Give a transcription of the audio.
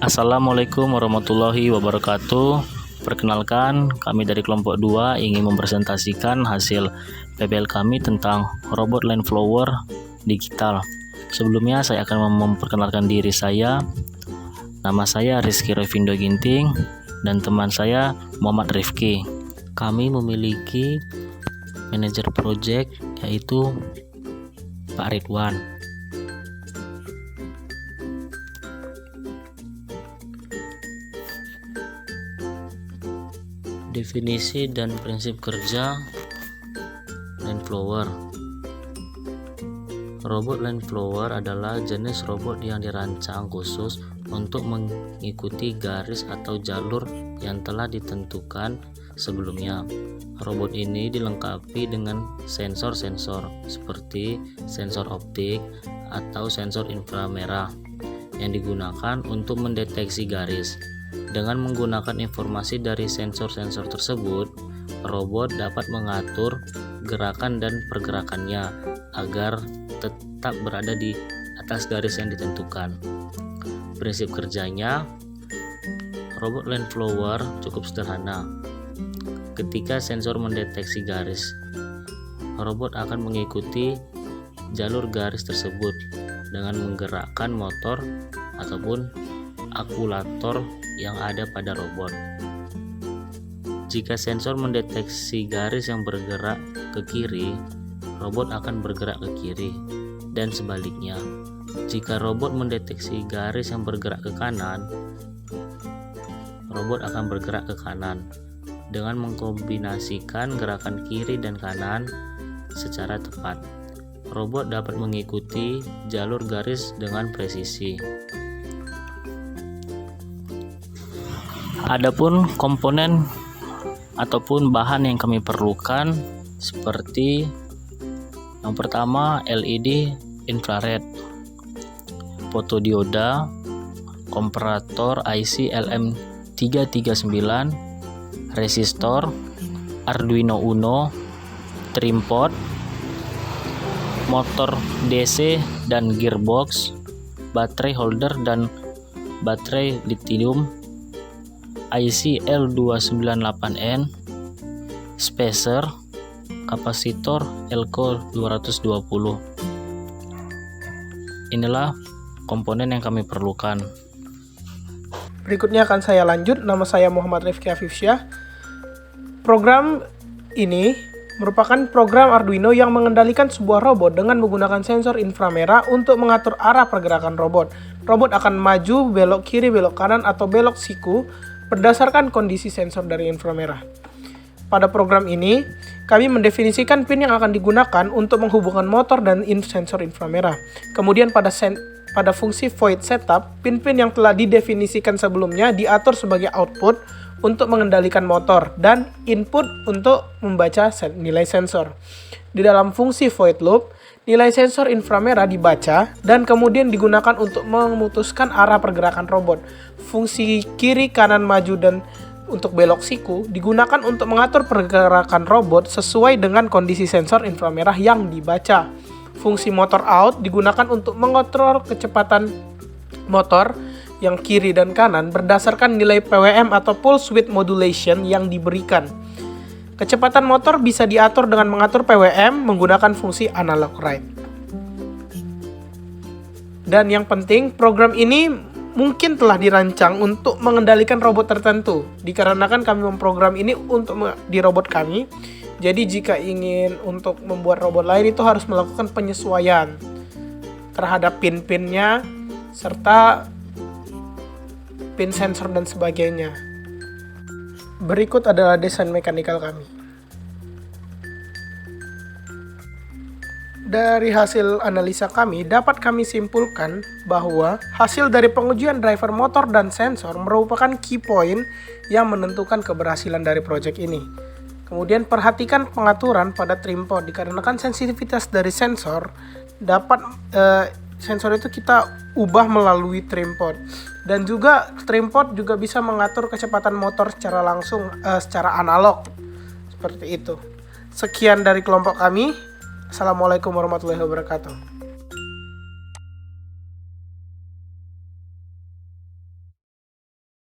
Assalamualaikum warahmatullahi wabarakatuh. Perkenalkan, kami dari kelompok 2 ingin mempresentasikan hasil PBL kami tentang robot line flower digital. Sebelumnya saya akan memperkenalkan diri saya. Nama saya Rizky Revindo Ginting dan teman saya Muhammad Rifki. Kami memiliki manajer project yaitu Pak Ridwan. Definisi dan prinsip kerja line flower. Robot line flower adalah jenis robot yang dirancang khusus untuk mengikuti garis atau jalur yang telah ditentukan sebelumnya. Robot ini dilengkapi dengan sensor-sensor seperti sensor optik atau sensor inframerah yang digunakan untuk mendeteksi garis. Dengan menggunakan informasi dari sensor-sensor tersebut, robot dapat mengatur gerakan dan pergerakannya agar tetap berada di atas garis yang ditentukan. Prinsip kerjanya, robot line flower cukup sederhana. Ketika sensor mendeteksi garis, robot akan mengikuti jalur garis tersebut dengan menggerakkan motor ataupun akumulator yang ada pada robot. Jika sensor mendeteksi garis yang bergerak ke kiri, robot akan bergerak ke kiri, dan sebaliknya. Jika robot mendeteksi garis yang bergerak ke kanan, robot akan bergerak ke kanan. Dengan mengkombinasikan gerakan kiri dan kanan secara tepat, robot dapat mengikuti jalur garis dengan presisi. Adapun komponen ataupun bahan yang kami perlukan seperti yang pertama LED infrared, fotodioda, komparator IC LM339, resistor, Arduino Uno, trimpod, motor DC dan gearbox, baterai holder dan baterai lithium, IC L298N, spacer, kapasitor Elco 220. Inilah komponen yang kami perlukan. Berikutnya akan saya lanjut. Nama saya Muhammad Rifki Afifsyah. Program ini merupakan program Arduino yang mengendalikan sebuah robot dengan menggunakan sensor inframerah untuk mengatur arah pergerakan robot. Robot akan maju, belok kiri, belok kanan, atau belok siku berdasarkan kondisi sensor dari inframerah. Pada program ini, kami mendefinisikan pin yang akan digunakan untuk menghubungkan motor dan sensor inframerah. Kemudian pada fungsi void setup, pin-pin yang telah didefinisikan sebelumnya diatur sebagai output untuk mengendalikan motor dan input untuk membaca nilai sensor. Di dalam fungsi void loop, nilai sensor inframerah dibaca dan kemudian digunakan untuk memutuskan arah pergerakan robot. Fungsi kiri, kanan, maju, dan untuk belok siku digunakan untuk mengatur pergerakan robot sesuai dengan kondisi sensor inframerah yang dibaca. Fungsi motor out digunakan untuk mengontrol kecepatan motor yang kiri dan kanan berdasarkan nilai PWM atau pulse width modulation yang diberikan. Kecepatan motor bisa diatur dengan mengatur PWM menggunakan fungsi analog write. Dan yang penting, program ini mungkin telah dirancang untuk mengendalikan robot tertentu. Dikarenakan kami memprogram ini untuk di robot kami. Jadi jika ingin untuk membuat robot lain itu harus melakukan penyesuaian terhadap pin-pinnya serta pin sensor dan sebagainya. Berikut adalah desain mekanikal kami. Dari hasil analisa kami, dapat kami simpulkan bahwa hasil dari pengujian driver motor dan sensor merupakan key point yang menentukan keberhasilan dari proyek ini. Kemudian perhatikan pengaturan pada trimpod, dikarenakan sensitivitas dari sensor sensor itu kita ubah melalui trimpod. Dan juga trimpod juga bisa mengatur kecepatan motor secara langsung, secara analog. Seperti itu. Sekian dari kelompok kami. Assalamualaikum warahmatullahi wabarakatuh.